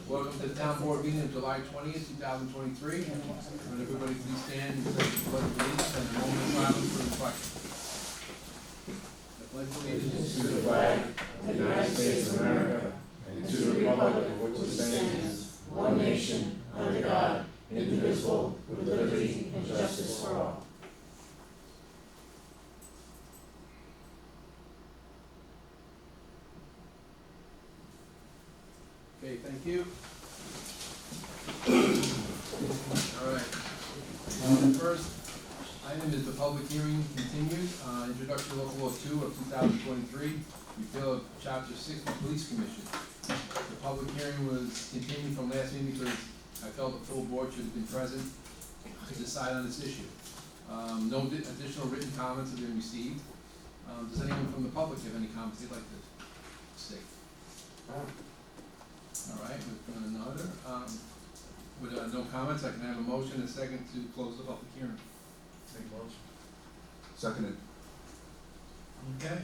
Welcome to the town board meeting of July 20th, 2023. Would everybody please stand and say the pledge of allegiance and a moment of silence for the flag. The pledge of allegiance To the flag of the United States of America and to the republic for which it stands, one nation, under God, indivisible, with liberty and justice for all. Okay, thank you. All right. The first item is the public hearing continued, introduction to local law 2 of 2023, repeal of chapter 60 police commission. The public hearing was continued from last meeting because I felt the full board should have been present to decide on this issue. No additional written comments have been received. Does anyone from the public have any comments they'd like to say? All right, with another, with no comments, I can have a motion and a second to close the public hearing. Make motion. Seconded. Okay,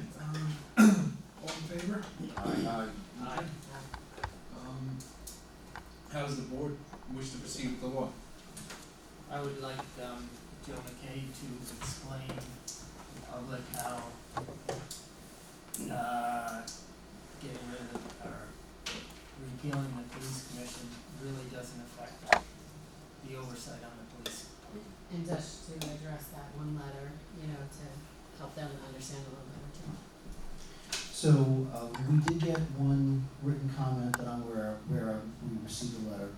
all in favor? Aye. Aye. How does the board wish to proceed with the law? I would like Joe McKay to explain to the public how getting rid of or repealing the police commission really doesn't affect the oversight on the police. And just to address that one letter, to help them understand a little better too. So, we did get one written comment that I'm aware of, where we received a letter.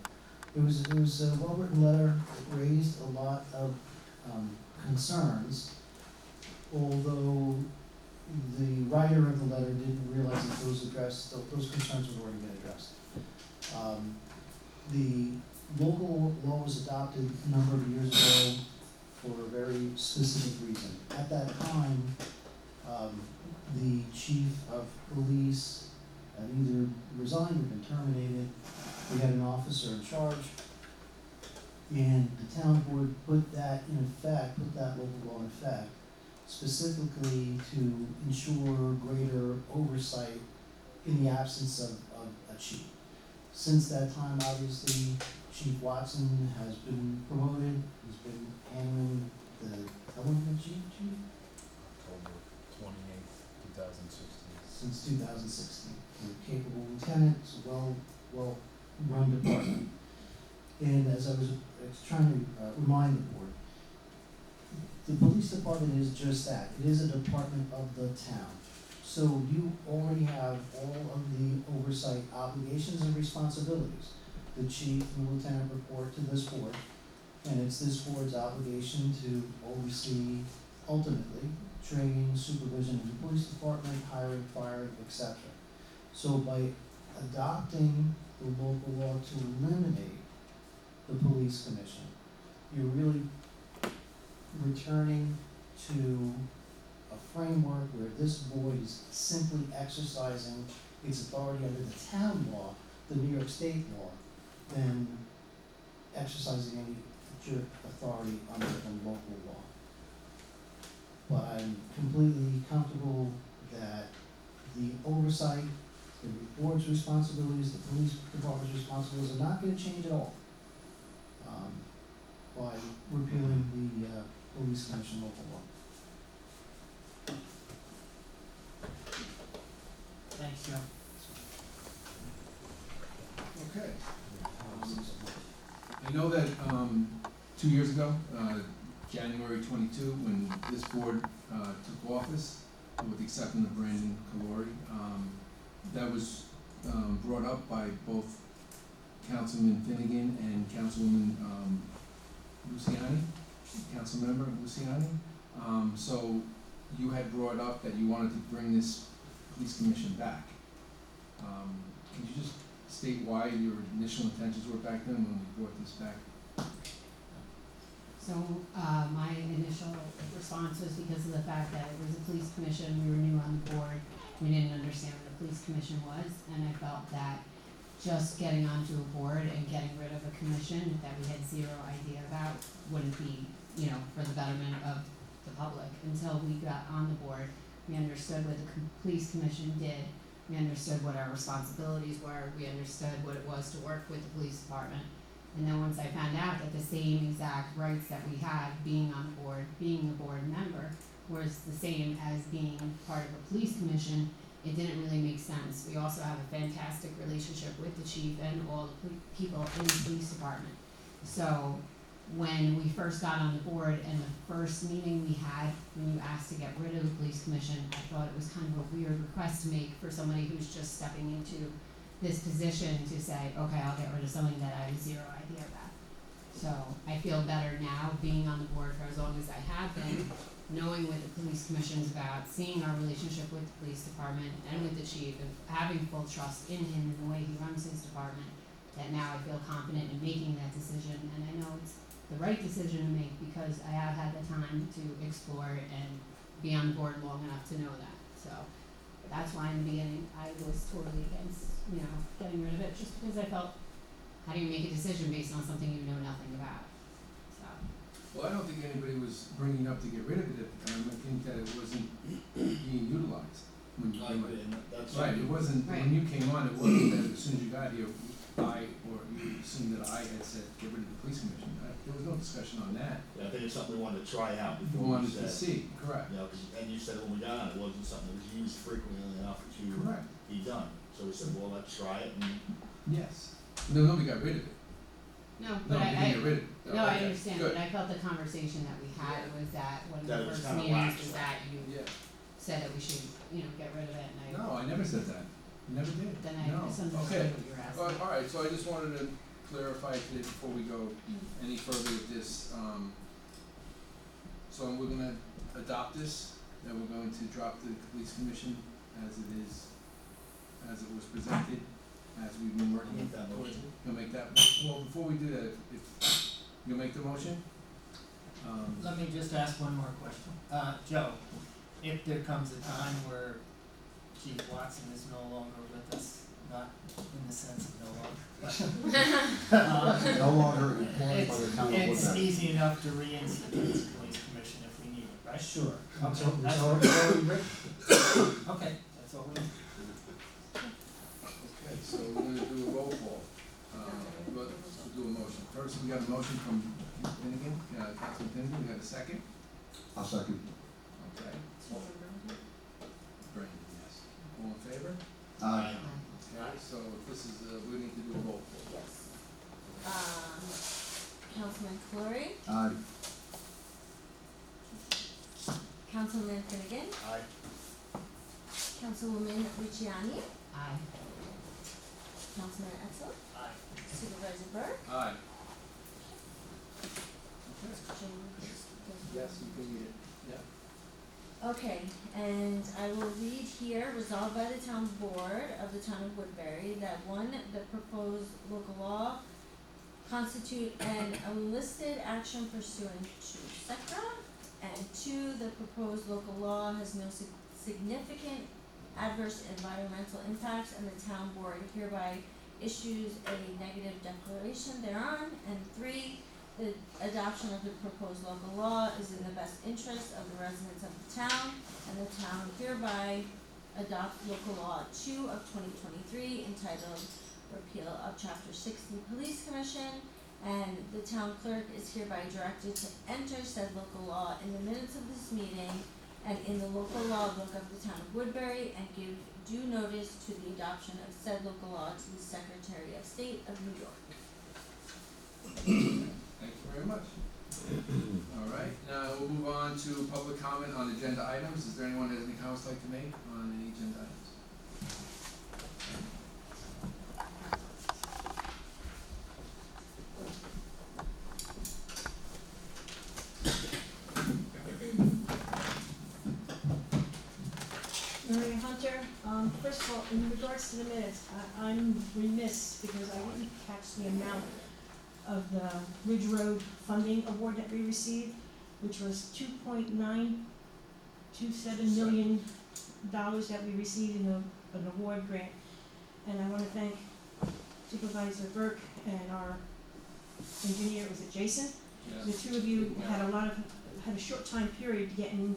It was a well-written letter. It raised a lot of concerns, although the writer of the letter didn't realize that those concerns had already been addressed. The local law was adopted a number of years ago for a very specific reason. At that time, the chief of police had either resigned or been terminated. We had an officer in charge, and the town board put that local law in effect, specifically to ensure greater oversight in the absence of a chief. Since that time, obviously, Chief Watson has been promoted. He's been handling how long have you been chief? October 28th, 2016. Since 2016. A capable lieutenant, it's a well-run department. And as I was trying to remind the board, the police department is just that. It is a department of the town. So you already have all of the oversight obligations and responsibilities. The chief and lieutenant report to this board, and it's this board's obligation to oversee, ultimately, training, supervision of the police department, hiring, firing, etc. So by adopting the local law to eliminate the police commission, you're really returning to a framework where this board is simply exercising its authority under the town law, the New York State law, than exercising any authority under the local law. But I'm completely comfortable that the oversight, the board's responsibilities, the police department's responsibilities are not going to change at all by repealing the police commission local law. Thanks, Joe. Okay. I know that 2 years ago, January 22, when this board took office, with the exception of Brandon Calori, that was brought up by both Councilman Finnegan and Councilwoman Luciani, Councilmember Luciani. So you had brought up that you wanted to bring this police commission back. Can you just state why your initial intentions were back then when we brought this back? So, my initial response was because of the fact that it was a police commission, we were new on the board, we didn't understand what a police commission was, and I felt that just getting onto a board and getting rid of a commission that we had zero idea about wouldn't be, for the betterment of the public. Until we got on the board, we understood what the police commission did, We understood what our responsibilities were, we understood what it was to work with the police department. And then once I found out that the same exact rights that we had being on the board, being a board member, was the same as being part of a police commission, it didn't really make sense. We also have a fantastic relationship with the chief and all the people in the police department. So when we first got on the board and the first meeting we had, when you asked to get rid of the police commission, I thought it was kind of a weird request to make for somebody who's just stepping into this position to say, okay, I'll get rid of something that I have zero idea about. So I feel better now being on the board for as long as I have been, knowing what the police commission is about, seeing our relationship with the police department and with the chief, and having full trust in him and the way he runs his department, that now I feel confident in making that decision, and I know it's the right decision to make because I have had the time to explore and be on the board long enough to know that. So that's why in the beginning I was totally against, getting rid of it, just because I felt, how do you make a decision based on something you know nothing about? So, Well, I don't think anybody was bringing up to get rid of it at the time. I think that it wasn't being utilized when you came on. That's Right, it wasn't, Right. when you came on, it wasn't that as soon as you got here, you assumed that I had said, get rid of the police commission. There was no discussion on that. Yeah, I think it's something we wanted to try out We before we wanted to said. see, correct, You know, 'cause- and you said when we got on, it wasn't something that was used frequently enough to correct, be done. So we said, well, let's try it, and yes. No, nobody got rid of it. no, No, but they didn't get rid of it. no, I Okay, understand, good. but I felt the conversation that we had was that one of That the it was first kinda meetings lax, was right? that you Yeah, said that we should, get rid of it, and no, I never said that. Never did. then I No. misunderstood Okay. what you were asking. All right, so I just wanted to clarify today before we go any further with this, so we're gonna adopt this, that we're going to drop the police commission as it is, as it was presented, as we've been working Make that towards. motion. You'll make that, well, before we do that, if you'll make the motion? Let me just ask one more question. Joe, if there comes a time where Chief Watson is no longer with us, not in the sense of no longer, but, No longer employed by the town of it's Woodbury. easy enough to reinstitute the police commission if we need it, right? Sure. Okay, It's that's already written. Okay, that's all we need. Okay, so we're gonna do a roll call, we'll do a motion. First, we got a motion from Finnegan, Councilman Finnegan, we got a second? I'll second. Okay. Brandon, yes. All in favor? Aye. Okay, so this is, we need to do a roll call. Yes. Councilman Fleury, Aye. Councilman Finnegan, Aye. Councilwoman Luciani, Aye. Councilman Etzel, Aye. Supervisor Burke. Aye. Yes, you can read it, yeah. Okay, and I will read here, resolved by the town board of the town of Woodbury, that one, the proposed local law constitute an unlisted action pursuant to SECRA, and two, the proposed local law has no significant adverse environmental impacts, and the town board hereby issues a negative declaration thereon, and three, the adoption of the proposed local law is in the best interest of the residents of the town, and the town hereby adopts local law 2 of 2023 entitled Repeal of Chapter 60 Police Commission, and the town clerk is hereby directed to enter said local law in the minutes of this meeting and in the local law book of the town of Woodbury, and give due notice to the adoption of said local law to the Secretary of State of New York. Thank you very much. All right, now we'll move on to public comment on agenda items. Is there anyone that has any comments they'd like to make on any agenda items? Maria Hunter, first of all, in regards to the minutes, I'm remiss because I didn't catch the amount of the Ridge Road funding award that we received, which was $2.927 million that we received in an award grant. And I wanna thank Supervisor Burke and our engineer, was it Jason? The two of you had a short time period getting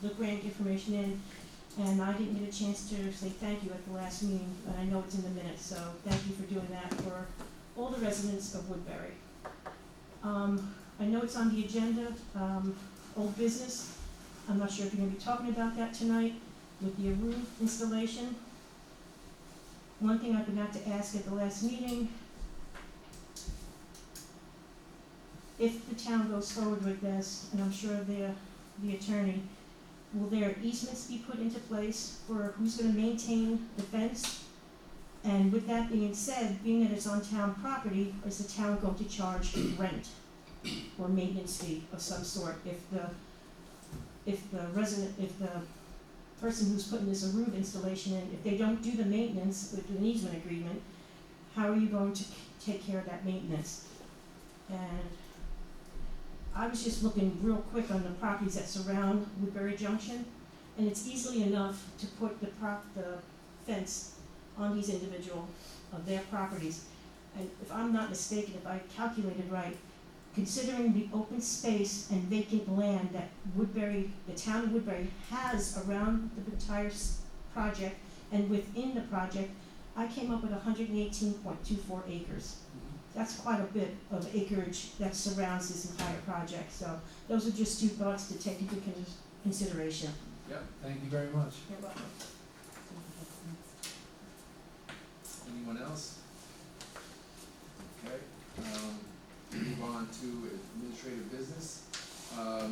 the grant information in, And I didn't get a chance to say thank you at the last meeting, but I know it's in the minutes, so thank you for doing that for all the residents of Woodbury. I know it's on the agenda, old business. I'm not sure if you're gonna be talking about that tonight with the roof installation. One thing I forgot to ask at the last meeting, if the town goes forward with this, and I'm sure the attorney, will there easements be put into place for who's gonna maintain the fence? And with that being said, being that it's on town property, is the town going to charge rent or maintenance fee of some sort if the person who's putting this roof installation in, if they don't do the maintenance with an easement agreement, how are you going to take care of that maintenance? And I was just looking real quick on the properties that surround Woodbury Junction, and it's easily enough to put the fence on these individual of their properties. And if I'm not mistaken, if I calculated right, considering the open space and vacant land that Woodbury, the town of Woodbury has around the entire project and within the project, I came up with 118.24 acres. That's quite a bit of acreage that surrounds this entire project, so those are just two thoughts to take into consideration. Yep, thank you very much. You're welcome. Anyone else? Okay, move on to administrative business.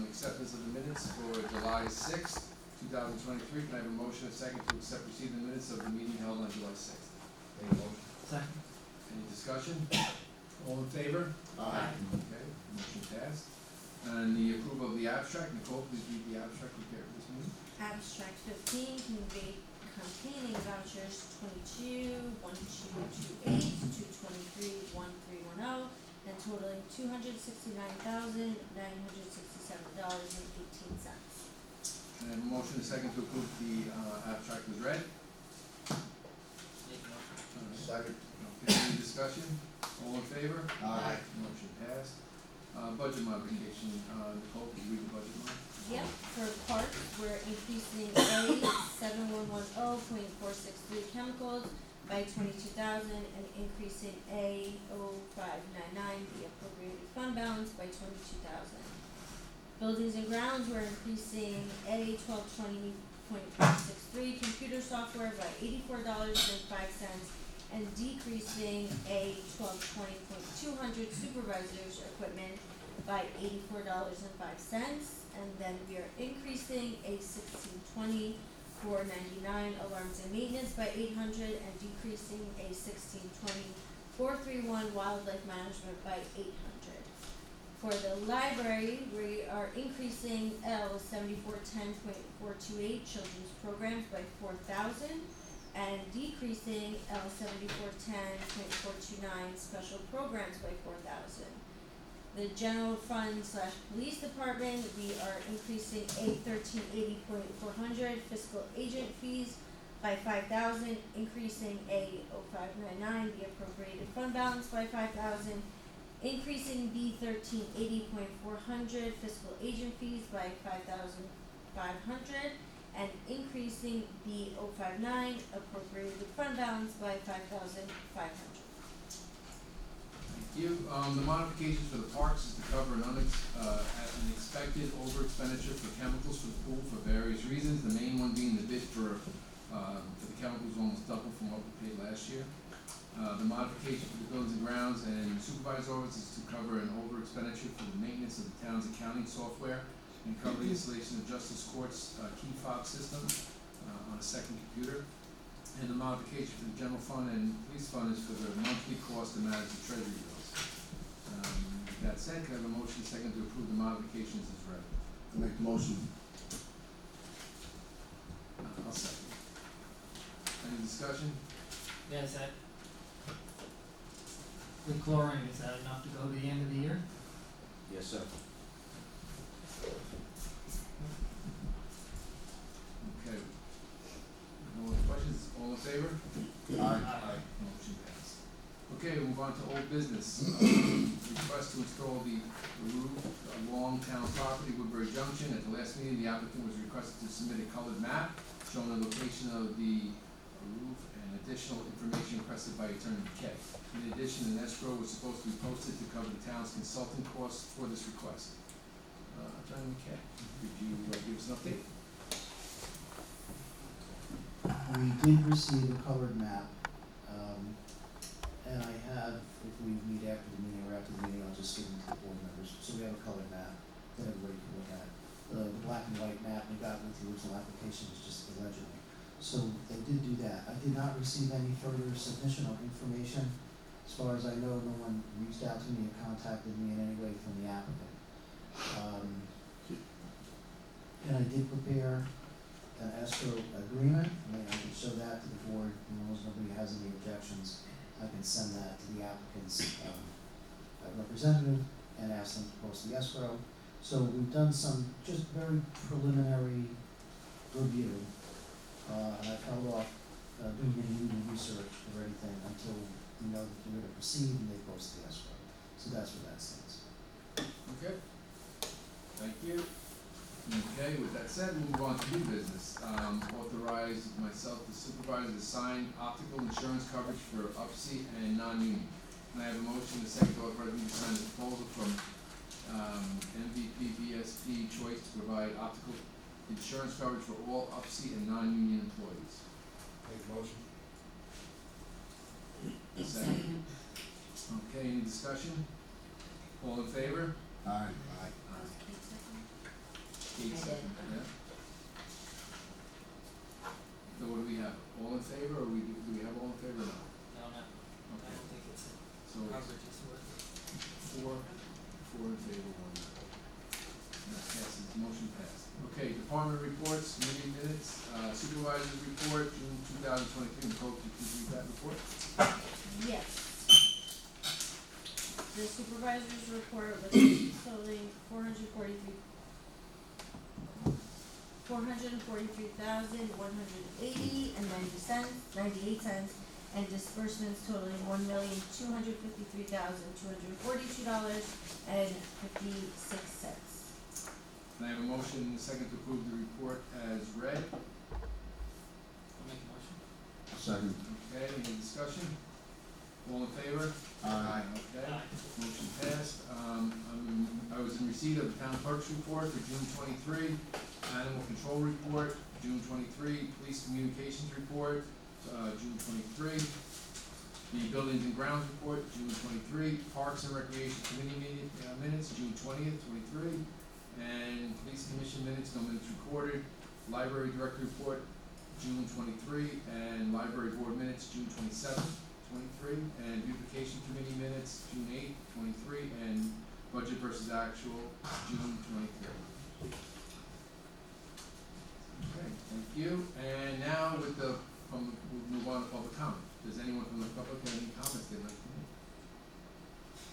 Acceptance of the minutes for July 6th, 2023. Can I have a motion and a second to accept receipt of the minutes of the meeting held on July 6th? Make a motion. Second. Any discussion? All in favor? Aye. Okay, motion passed. And the approval of the abstract. Nicole, please read the abstract prepared for this meeting. Abstract 15 containing vouchers 22-1228 to 23-1310 and totaling $269,967.18. Can I have a motion and a second to approve the abstract as read? Second. Okay, any discussion? All in favor? Aye. Motion passed. Budget modification, Nicole, can you read the budget mod? Yep, for parks, we're increasing A 7110.463 chemicals by 22,000 and increasing A 0599, the appropriated fund balance by 22,000. Buildings and grounds, we're increasing A 1220.463 computer software by $84.05 and decreasing A 1220.200 supervisor's equipment by $84.05. And then we are increasing A 1620.499 alarms and maintenance by $800 and decreasing A 1620.431 wildlife management by $800. For the library, we are increasing L 7410.428 children's programs by 4,000 and decreasing L 7410.429 special programs by 4,000. The general fund / police department, we are increasing A 1380.400 fiscal agent fees by 5,000, increasing A 0599, the appropriated fund balance by 5,000, increasing B 1380.400 fiscal agent fees by 5,500, and increasing B 059 appropriated fund balance by 5,500. Thank you. The modifications for the parks is to cover an expected over expenditure for chemicals for the pool for various reasons. The main one being the bid for the chemicals almost double from what we paid last year. The modification for the buildings and grounds and supervisor's office is to cover an over expenditure for the maintenance of the town's accounting software and cover the installation of justice court's key fob system on a second computer. And the modification for the general fund and police fund is for the monthly cost to manage the treasury bills. With that said, can I have a motion second to approve the modifications as read? I make the motion. I'll second. Any discussion? Yeah, is that, with chlorine, is that enough to go to the end of the year? Yes, sir. Okay. No other questions? All in favor? Aye. Motion passed. Okay, we'll move on to old business. Request to install the roof along town property, Woodbury Junction. At the last meeting, the applicant was requested to submit a colored map showing the location of the roof and additional information requested by Attorney McKay. In addition, an escrow was supposed to be posted to cover the town's consulting costs for this request. Attorney McKay, could you give us an update? We did receive a colored map, and I have, if we meet after the meeting or after the meeting, I'll just give them to the board members. So we have a colored map that everybody can look at. The black and white map we got with the original application was just illegible. So they did do that. I did not receive any further submission or information. As far as I know, no one reached out to me or contacted me in any way from the applicant. And I did prepare an escrow agreement, I mean, I can show that to the board, as long as nobody has any objections. I can send that to the applicant's, representative and ask them to post the escrow. So we've done some just very preliminary review, and I've held off, doing any legal research or anything until we know that they're gonna proceed and they post the escrow. So that's where that stands. Okay. Thank you. Okay, with that said, we'll move on to new business. Authorize myself to supervise the sign optical insurance coverage for UPSI and non-union. Can I have a motion to second to authorize me to sign the proposal from MVP VSP Choice to provide optical insurance coverage for all UPSI and non-union employees? Make a motion. Second. Okay, any discussion? All in favor? Aye. Kate second, yeah. So what do we have? All in favor, or do we have all in favor or no? No, I Okay, don't think it's so it's coverage is worth it. four in favor, one no. That passes, motion passed. Okay, department reports, meeting minutes, supervisor's report, June 2023, Nicole, could you please read that report? Yes. The supervisor's report was totaling $443,180.98, and disbursements totaling $1,253,242.56. Can I have a motion and a second to approve the report as read? I'll make a motion. Second. Okay, any discussion? All in favor? Aye. Okay, Aye. motion passed. I was in receipt of the town clerk's report for June 23, animal control report, June 23, police communications report, June 23, the buildings and grounds report, June 23, parks and recreation committee minutes, June 20th, 23, and police commission minutes, no minutes recorded, library director report, June 23, and library board minutes, June 27th. 23, and beautification committee minutes, June 8th, 23, and budget versus actual, June 23. Okay, thank you. And now we'll move on to public comment. Does anyone from the public have any comments they'd like to make?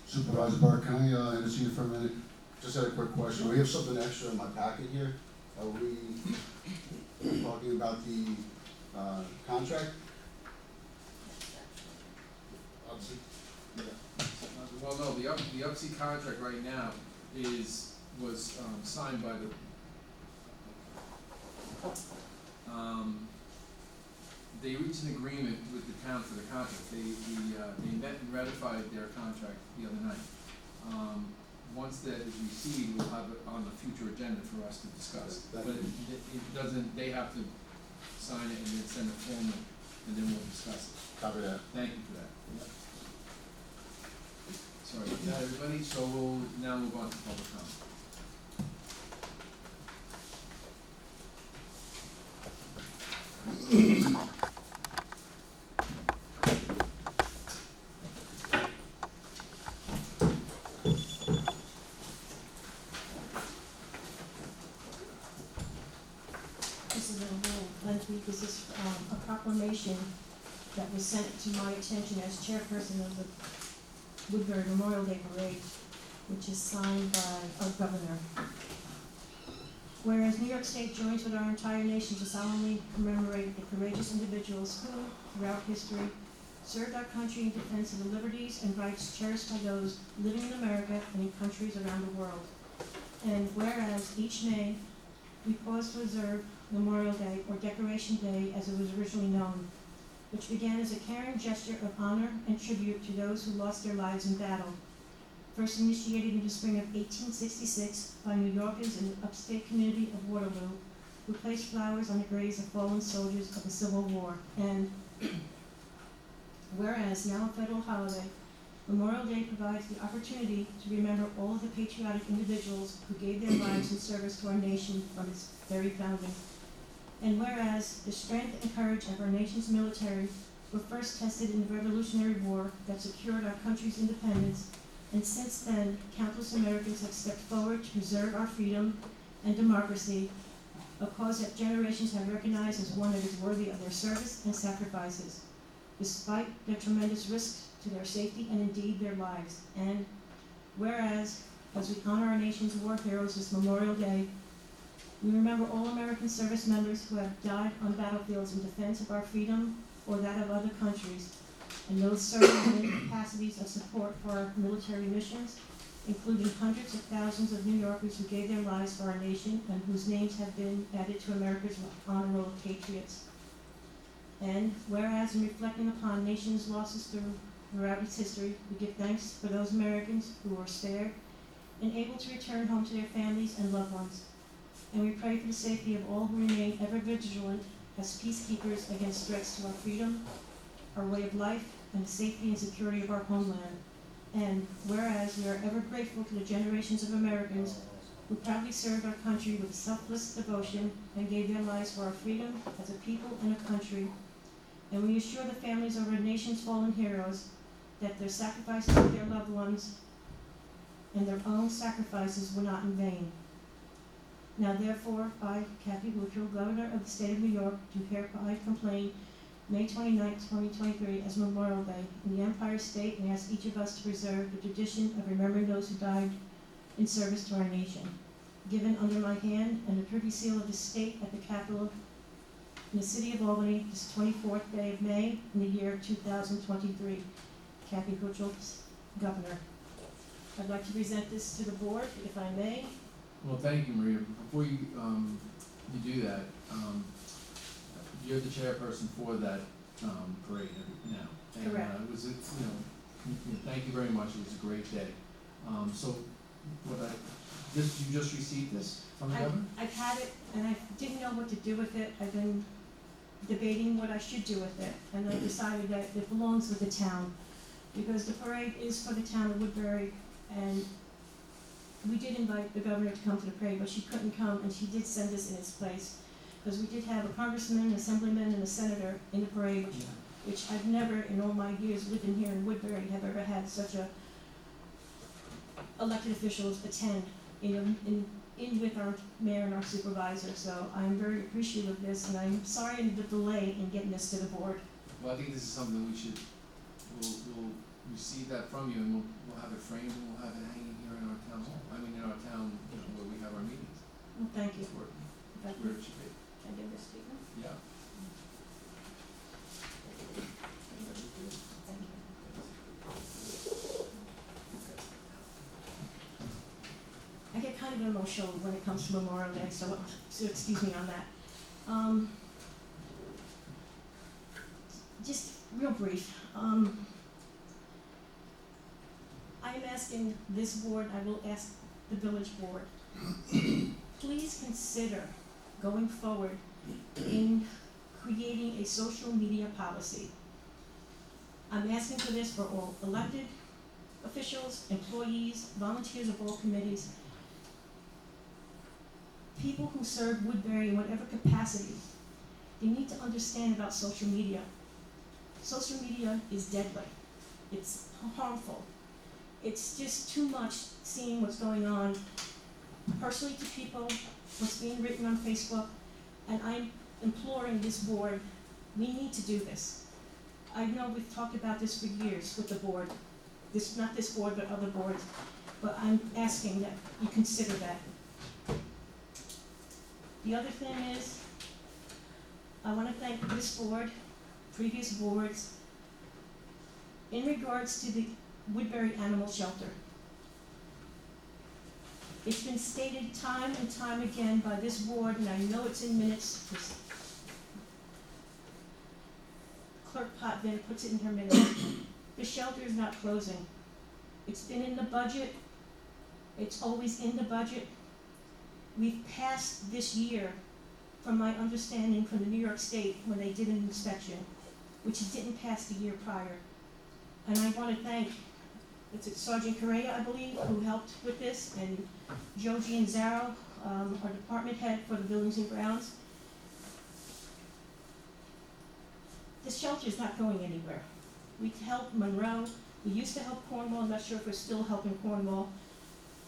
Supervisor Burke, can I intercede for a minute? Just had a quick question. We have something extra in my packet here. Are we talking about the contract? Well, no, the UPSI contract right now was signed by the, they reached an agreement with the town for the contract. They met and ratified their contract the other night. Once that is received, we'll have it on the future agenda for us to discuss. Thank But you. it doesn't, they have to sign it and then send it formal, and then we'll discuss it. Copy that. Thank you for that. Sorry about that, everybody, so we'll now move on to public comment. This is a little lengthy, this is a proclamation that was sent to my attention as chairperson of the Woodbury Memorial Day Parade, which is signed by our governor. Whereas New York State joins with our entire nation to solemnly commemorate the courageous individuals who, throughout history, served our country in defense of the liberties and rights cherished by those living in America and in countries around the world. And whereas each May, we pause to observe Memorial Day, or Decoration Day as it was originally known, which began as a caring gesture of honor and tribute to those who lost their lives in battle. First initiated in the spring of 1866 by New Yorkers in the upstate community of Waterloo, who placed flowers on the graves of fallen soldiers of the Civil War. And whereas now a federal holiday, Memorial Day provides the opportunity to remember all of the patriotic individuals who gave their lives in service to our nation from its very founding. And whereas the strength and courage of our nation's military were first tested in the Revolutionary War that secured our country's independence, and since then, countless Americans have stepped forward to preserve our freedom and democracy, a cause that generations have recognized as one that is worthy of their service and sacrifices, despite their tremendous risks to their safety and indeed their lives. And whereas, as we honor our nation's war heroes this Memorial Day, we remember all American service members who have died on battlefields in defense of our freedom or that of other countries, and those serving in capacities of support for our military missions, including hundreds of thousands of New Yorkers who gave their lives for our nation and whose names have been added to America's honor roll of patriots. And whereas in reflecting upon nation's losses throughout its history, we give thanks for those Americans who were spared and able to return home to their families and loved ones. And we pray for the safety of all who remain ever vigilant as peacekeepers against threats to our freedom, our way of life, and the safety and security of our homeland. And whereas we are ever grateful to the generations of Americans who proudly served our country with selfless devotion and gave their lives for our freedom as a people and a country, and we assure the families of our nation's fallen heroes that their sacrifices of their loved ones and their own sacrifices were not in vain. Now therefore, I, Kathy Woodrow, Governor of the State of New York, do hereby proclaim May 29, 2023 as Memorial Day in the Empire State, and ask each of us to preserve the tradition of remembering those who died in service to our nation. Given under my hand and the Privy Seal of the State at the Capitol in the City of Albany, this 24th day of May in the year 2023. Kathy Woodrow, Governor. I'd like to present this to the board, if I may. Well, thank you, Maria. Before you do that, you're the chairperson for that parade now. And, Correct. it was, thank you very much. It was a great day. So, you just received this from the governor? I've had it, and I didn't know what to do with it. I've been debating what I should do with it, and I decided that it belongs with the town, because the parade is for the town of Woodbury, and we did invite the governor to come to the parade, but she couldn't come, and she did send us in its place, because we did have a congressman, an assemblyman, and a senator in the parade, which I've never, in all my years living here in Woodbury, have ever had such a elected officials attend, in with our mayor and our supervisor. So I'm very appreciative of this, and I'm sorry in the delay in getting this to the board. Well, I think this is something we'll receive that from you, and we'll have it framed, and we'll have it hanging here in our town hall. In our town, where we have our meetings. Well, thank you. Where If I where can, it should be. can I give this to you? Yeah. Thank you. I get kind of emotional when it comes to Memorial Day, so excuse me on that. Just real brief. I'm asking this board, I will ask the village board, please consider going forward in creating a social media policy. I'm asking for this for all elected officials, employees, volunteers of all committees, people who serve Woodbury in whatever capacity. They need to understand about social media. Social media is deadly. It's harmful. It's just too much seeing what's going on personally to people, what's being written on Facebook, and I'm imploring this board, we need to do this. I know we've talked about this for years with the board, not this board, but other boards, but I'm asking that you consider that. The other thing is, I want to thank this board, previous boards, in regards to the Woodbury Animal Shelter. It's been stated time and time again by this board, and I know it's in minutes, 'cause Clerk Potvin puts it in her minutes. The shelter is not closing. It's been in the budget. It's always in the budget. We've passed this year, from my understanding from the New York State, when they did an inspection, which it didn't pass the year prior. And I wanna thank, it's Sergeant Correa, I believe, who helped with this, and Joe Gianzaro, our department head for the buildings and grounds. The shelter is not going anywhere. We helped Monroe, we used to help Cornwall, I'm not sure if we're still helping Cornwall.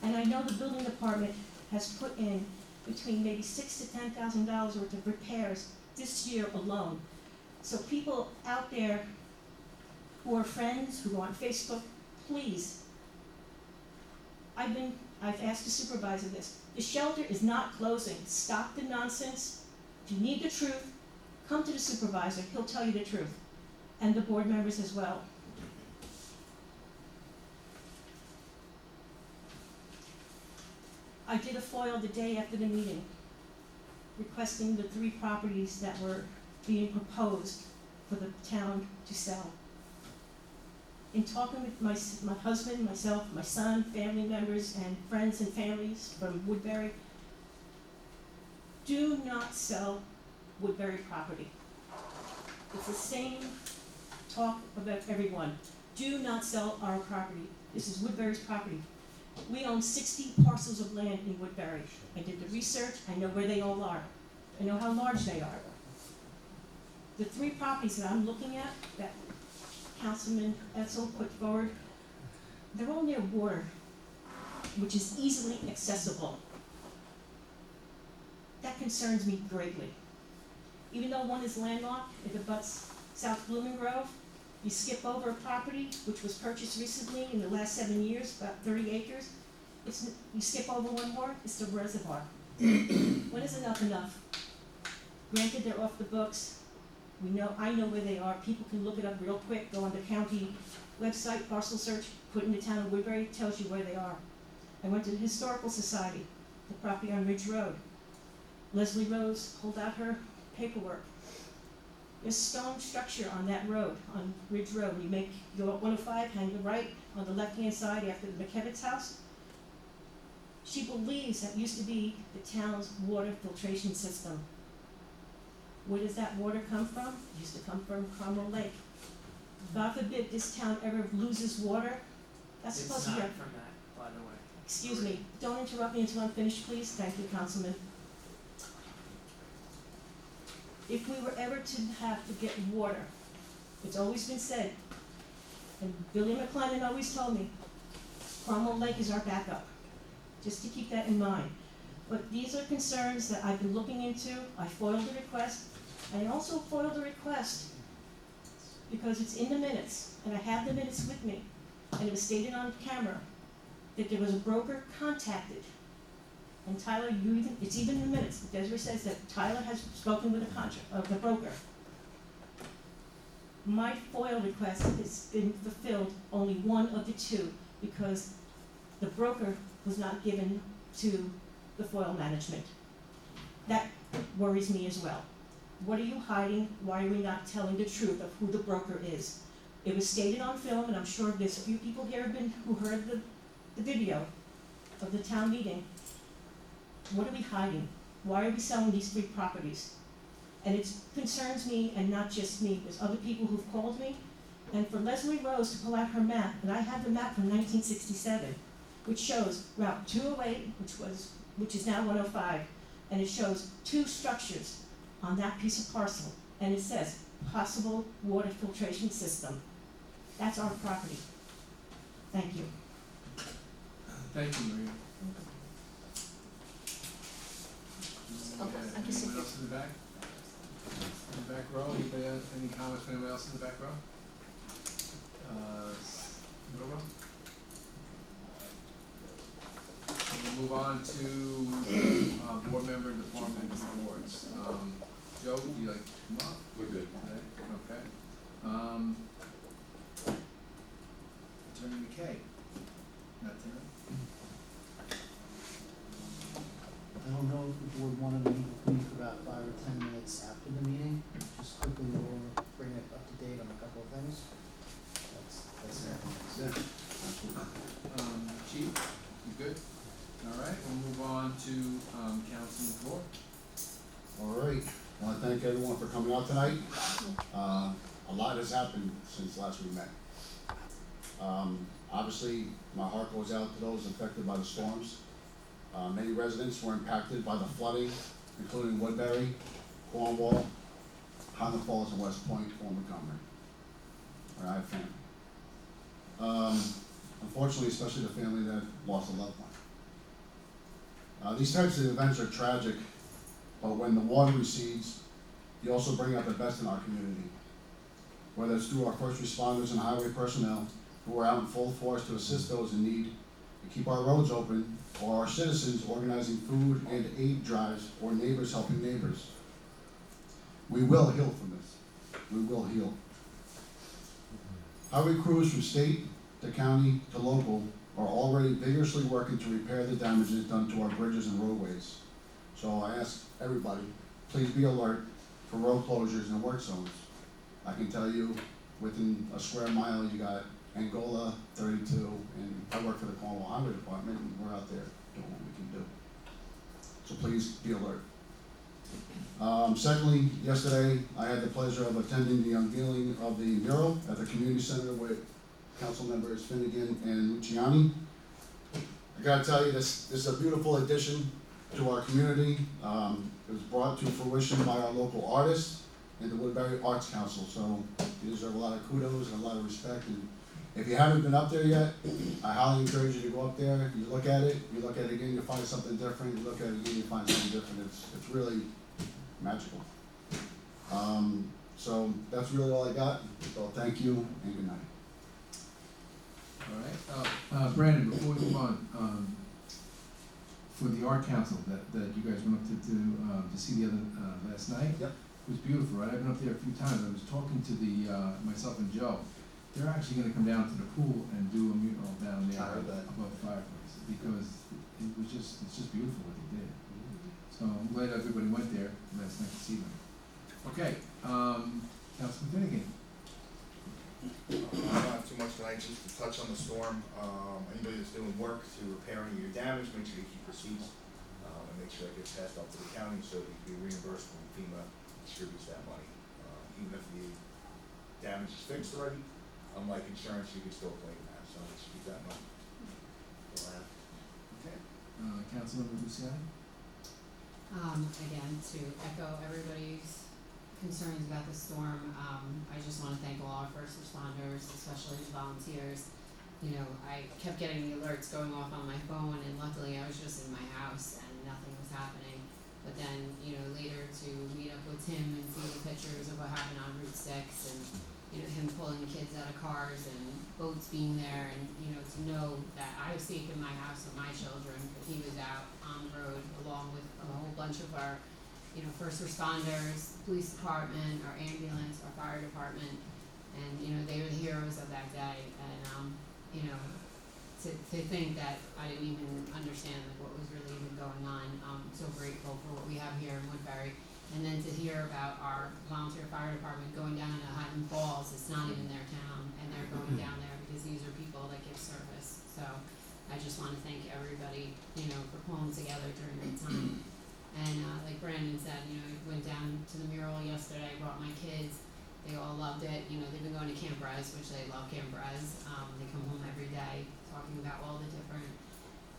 And I know the building department has put in between maybe $6,000 to $10,000 worth of repairs this year alone. So people out there who are friends, who go on Facebook, please. I've asked the supervisor this. The shelter is not closing. Stop the nonsense. If you need the truth, come to the supervisor, he'll tell you the truth. And the board members as well. I did a FOIL the day after the meeting, requesting the 3 properties that were being proposed for the town to sell. In talking with my husband, myself, my son, family members, and friends and families from Woodbury, do not sell Woodbury property. It's the same talk about everyone. Do not sell our property. This is Woodbury's property. We own 60 parcels of land in Woodbury. I did the research, I know where they all are. I know how large they are. The 3 properties that I'm looking at, that Councilman Etzel put forward, they're all near water, which is easily accessible. That concerns me greatly. Even though one is landlocked, if it butts South Blooming Grove, you skip over a property which was purchased recently in the last 7 years, about 30 acres. You skip over one more, it's the reservoir. When is enough enough? Granted, they're off the books. I know where they are. People can look it up real quick, go on the county website, parcel search, put in the town of Woodbury, it tells you where they are. I went to the Historical Society, the property on Ridge Road. Leslie Rose pulled out her paperwork. There's stone structure on that road, on Ridge Road. You make your 105, hang the right on the left-hand side after the McKevitt's house. She believes that used to be the town's water filtration system. Where does that water come from? It used to come from Cromwell Lake. God forbid this town ever loses water. That's supposed to be It's not from that, by the way. Excuse me, don't interrupt me until I'm finished, please. Thank you, Councilman. If we were ever to have to get water, it's always been said, and Billy McClellan always told me, Cromwell Lake is our backup, just to keep that in mind. But these are concerns that I've been looking into. I foiled the request. I also foiled the request because it's in the minutes, and I have the minutes with me, and it was stated on camera that there was a broker contacted. And Tyler, it's even in the minutes. Desiree says that Tyler has spoken with the broker. My FOIL request has been fulfilled, only one of the 2, because the broker was not given to the FOIL management. That worries me as well. What are you hiding? Why are we not telling the truth of who the broker is? It was stated on film, and I'm sure there's a few people here who heard the video of the town meeting. What are we hiding? Why are we selling these 3 properties? And it concerns me, and not just me. There's other people who've called me. And for Leslie Rose to pull out her map, and I have the map from 1967, which shows Route 208, which is now 105, and it shows 2 structures on that piece of parcel, and it says possible water filtration system. That's our property. Thank you. Thank you, Maria. I can sit Anyone else in the back? In the back row, anybody else, any comments from anyone else in the back row? Middle row? We'll move on to, board member and department reports. Joe, would you like to come up? We're good. Okay. Attorney McKay, not tonight. board wanted to meet with me for about 5 or 10 minutes after the meeting, just quickly go over, bring it up to date on a couple of things. That's it. Chief, you good? All right, we'll move on to, Councilman Thor. All right, I want to thank everyone for coming out tonight. A lot has happened since last we met. Obviously, my heart goes out to those affected by the storms. Many residents were impacted by the flooding, including Woodbury, Cornwall, Highland Falls, and West Point, or Montgomery, where I have family. Unfortunately, especially the family that lost a loved one. These types of events are tragic, but when the water recedes, you also bring out the best in our community. Whether it's through our first responders and highway personnel who are out in full force to assist those in need and keep our roads open, or our citizens organizing food and aid drives, or neighbors helping neighbors. We will heal from this. We will heal. Highway crews from state to county to local are already vigorously working to repair the damages done to our bridges and roadways. So I ask everybody, please be alert for road closures and work zones. I can tell you, within a square mile, you got Angola, 32, and I work for the Cornwall Highway Department, and we're out there doing what we can do. So please be alert. Secondly, yesterday, I had the pleasure of attending the unveiling of the mural at the community center with council members Finnegan and Luciani. I gotta tell you, this is a beautiful addition to our community. It was brought to fruition by our local artists and the Woodbury Arts Council, so you deserve a lot of kudos and a lot of respect. And if you haven't been up there yet, I highly encourage you to go up there. You look at it again, you find something different. You look at it again, you find something different. It's really magical. So that's really all I got. So thank you and good night. All right, Brandon, before we move on, for the art council that you guys went up to see the other, last night. Yep. It was beautiful, right? I've been up there a few times. I was talking to myself and Joe. They're actually gonna come down to the pool and do a mural down there I heard that. above the fireplace, because it's just beautiful what they did. So I'm glad everybody went there last night to see them. Okay, Councilman Finnegan. I don't have too much tonight, just to touch on the storm. Anybody that's doing work to repairing your damage, make sure you keep receipts, and make sure that gets passed out to the county so that you can be reimbursed when FEMA distributes that money. Even if the damage is fixed already, unlike insurance, you can still claim that, so just keep that in mind. That's all I have. Okay. Councilmember Luciani? Again, to echo everybody's concerns about the storm, I just wanna thank all our first responders, especially the volunteers. You know, I kept getting the alerts going off on my phone, and luckily I was just in my house and nothing was happening. But then, you know, later to meet up with Tim and see the pictures of what happened on Route 6 and, you know, him pulling kids out of cars and boats being there, and, you know, to know that I was safe in my house with my children, but he was out on the road along with a whole bunch of our, you know, first responders, police department, our ambulance, our fire department, and, you know, they were the heroes of that day. And, you know, to think that I didn't even understand like what was really even going on. So grateful for what we have here in Woodbury. And then to hear about our volunteer fire department going down to Highland Falls, it's not even their town, and they're going down there because these are people that give service. So I just wanna thank everybody, you know, for pulling together during that time. And like Brandon said, you know, I went down to the mural yesterday, brought my kids. They all loved it. You know, they've been going to Camp Res, which they love Camp Res. They come home every day talking about all the different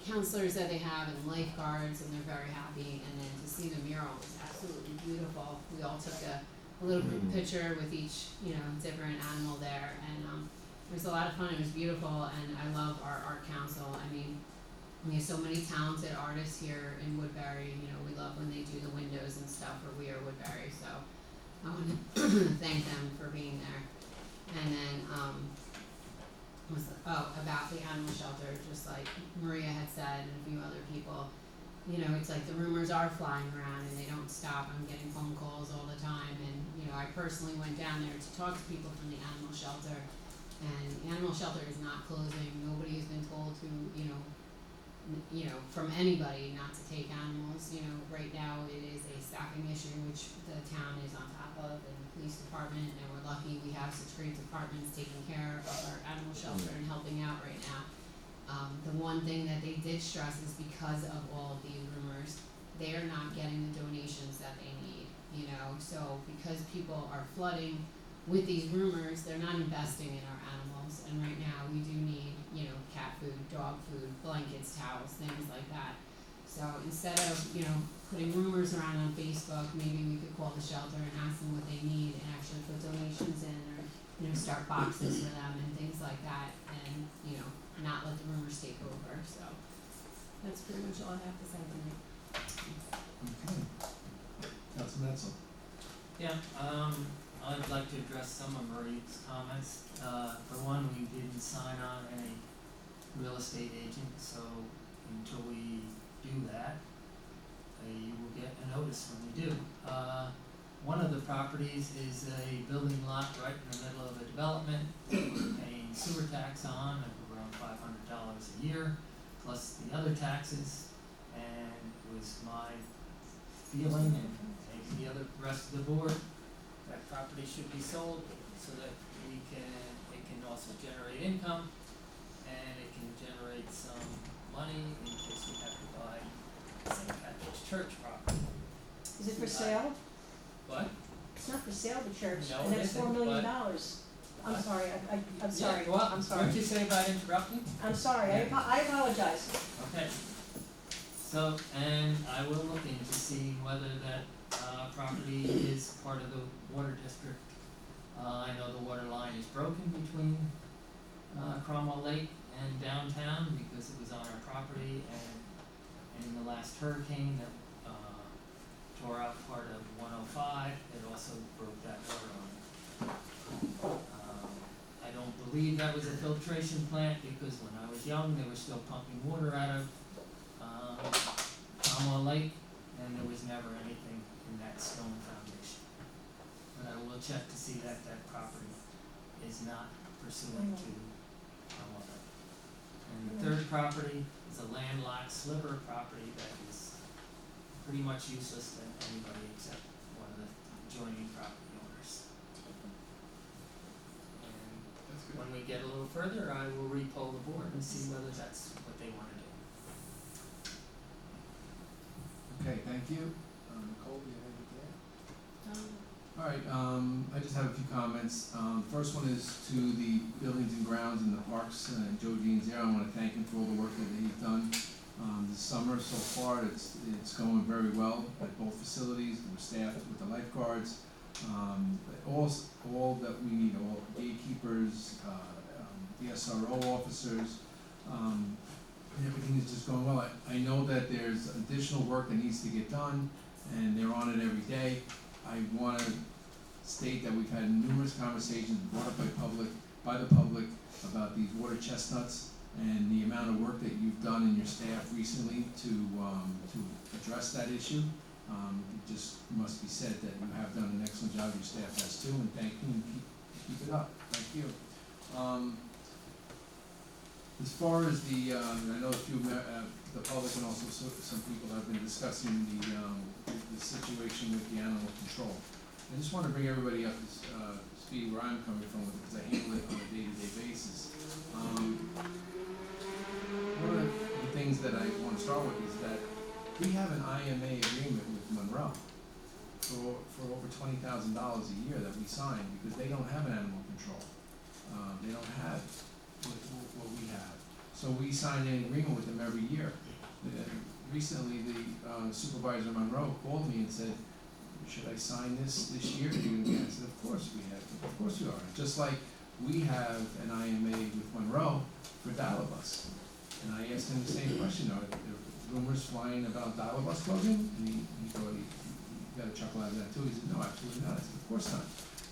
counselors that they have and lifeguards, and they're very happy. And then to see the mural was absolutely beautiful. We all took a little group picture with each, you know, different animal there, and it was a lot of fun. It was beautiful, and I love our art council. I mean, we have so many talented artists here in Woodbury. You know, we love when they do the windows and stuff for We Are Woodbury. So I want to thank them for being there. And then, about the animal shelter, just like Maria had said and a few other people, you know, it's like the rumors are flying around and they don't stop. I'm getting phone calls all the time. And, you know, I personally went down there to talk to people from the animal shelter, and the animal shelter is not closing. Nobody has been told to, you know, you know, from anybody not to take animals. You know, right now it is a staffing issue which the town is on top of, and the police department, and we're lucky we have such great departments taking care of our animal shelter and helping out right now. The one thing that they did stress is because of all of these rumors, they are not getting the donations that they need, you know, so because people are flooding with these rumors, they're not investing in our animals, and right now we do need, you know, cat food, dog food, blankets, towels, things like that. So instead of, you know, putting rumors around on Facebook, maybe we could call the shelter and ask them what they need and actually put donations in, or, you know, start boxes for them and things like that, and, you know, not let the rumors take over, so. That's pretty much all I have to say tonight. Okay. Councilman Etzel. Yeah, I'd like to address some of Marie's comments. For one, we didn't sign on any real estate agent, so until we do that, you will get a notice when we do. One of the properties is a building lot right in the middle of a development that we're paying sewer tax on of around $500 a year, plus the other taxes, and it was my feeling, and maybe the rest of the board, that property should be sold so that it can also generate income, and it can generate some money in case we have to buy St. Patrick's Church property. Is it for sale? What? It's not for sale, the church, No, and it that's isn't, $4 million. but- I'm sorry, I'm sorry, Yeah, well, I'm sorry. what'd you say about interrupting? I'm sorry, I apologize. Okay. So, and I will look into seeing whether that property is part of the water district. I know the water line is broken between Cromwell Lake and downtown because it was on our property, and in the last hurricane that tore out part of 105, it also broke that water line. I don't believe that was a filtration plant because when I was young, they were still pumping water out of Cromwell Lake, and there was never anything in that stone foundation. But I will check to see that that property is not pursuant to Cromwell Lake. And the third property is a landlocked sliver property that is pretty much useless to anybody except one of the adjoining property owners. And That's good. when we get a little further, I will re-poll the board and see whether that's what they wanna do. Okay, thank you. Nicole, do you have anything to add? All right, I just have a few comments. First one is to the buildings and grounds and the parks, Joe Jean's there. I wanna thank him for all the work that he's done. This summer so far, it's going very well at both facilities. We're staffed with the lifeguards, all that we need, all gatekeepers, the SRO officers, and everything is just going well. I know that there's additional work that needs to get done, and they're on it every day. I wanna state that we've had numerous conversations brought up by the public about these water chestnuts and the amount of work that you've done in your staff recently to address that issue. It just must be said that you have done an excellent job, your staff has too, and thank you, and keep it up, thank you. As far as I know a few, the public and also some people have been discussing the situation with the animal control. I just wanna bring everybody up to speed where I'm coming from with it, because I handle it on a day-to-day basis. One of the things that I want to start with is that we have an IMA agreement with Monroe for over $20,000 a year that we sign because they don't have an animal control. They don't have what we have. So we sign an agreement with them every year. Recently, the supervisor Monroe called me and said, "Should I sign this year?" And I said, "Of course we have. Of course we are." Just like we have an IMA with Monroe for Dial-A-Bus. And I asked him the same question, are there rumors flying about Dial-A-Bus closing? And he thought he got a chuckle out of that too. He said, "No, absolutely not." I said, "Of course not.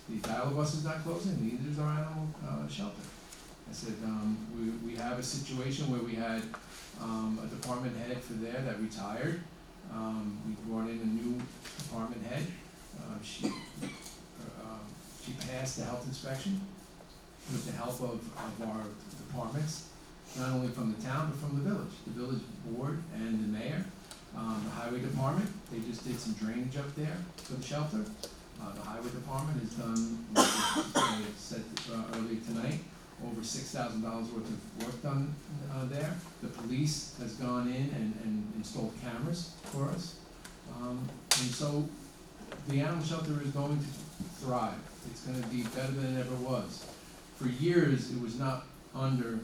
The Dial-A-Bus is not closing, neither is our animal shelter." I said, we have a situation where we had a department head for there that retired. We brought in a new department head. She passed the health inspection with the help of our departments. not only from the town, but from the village board and the mayor. The highway department, they just did some drainage up there for the shelter. The highway department has done, like I said earlier tonight, over $6,000 worth of work done there. The police has gone in and installed cameras for us. And so the animal shelter is going to thrive. It's gonna be better than it ever was. For years, it was not under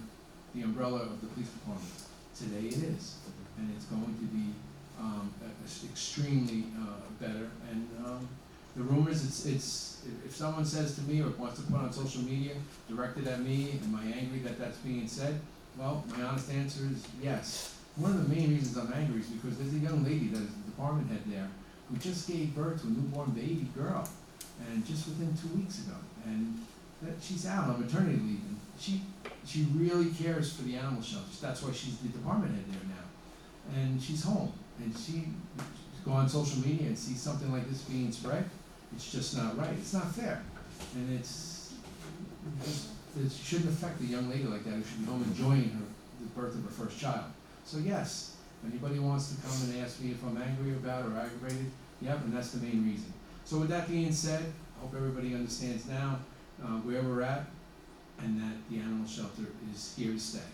the umbrella of the police department. Today it is, and it's going to be extremely better. And the rumors, it's if someone says to me or wants to put on social media directed at me, am I angry that that's being said? Well, my honest answer is yes. One of the main reasons I'm angry is because there's a young lady that is the department head there who just gave birth to a newborn baby girl, and just within 2 weeks ago, and that she's out on maternity leave, and she really cares for the animal shelters. That's why she's the department head there now, and she's home, and she go on social media and see something like this being spread. It's just not right. It's not fair, and it shouldn't affect a young lady like that who should be home enjoying the birth of her first child. So yes, if anybody wants to come and ask me if I'm angry about or aggravated, yep, and that's the main reason. So with that being said, I hope everybody understands now where we're at, and that the animal shelter is here to stay.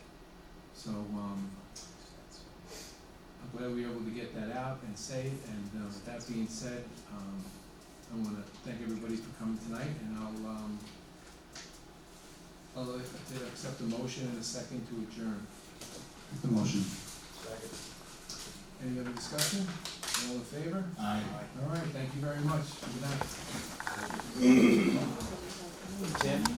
So I'm glad we were able to get that out and say it. And with that being said, I want to thank everybody for coming tonight, and I'll accept a motion and a second to adjourn. The motion. Second. Any other discussion? All in favor? Aye. All right, thank you very much. Good night. Tim?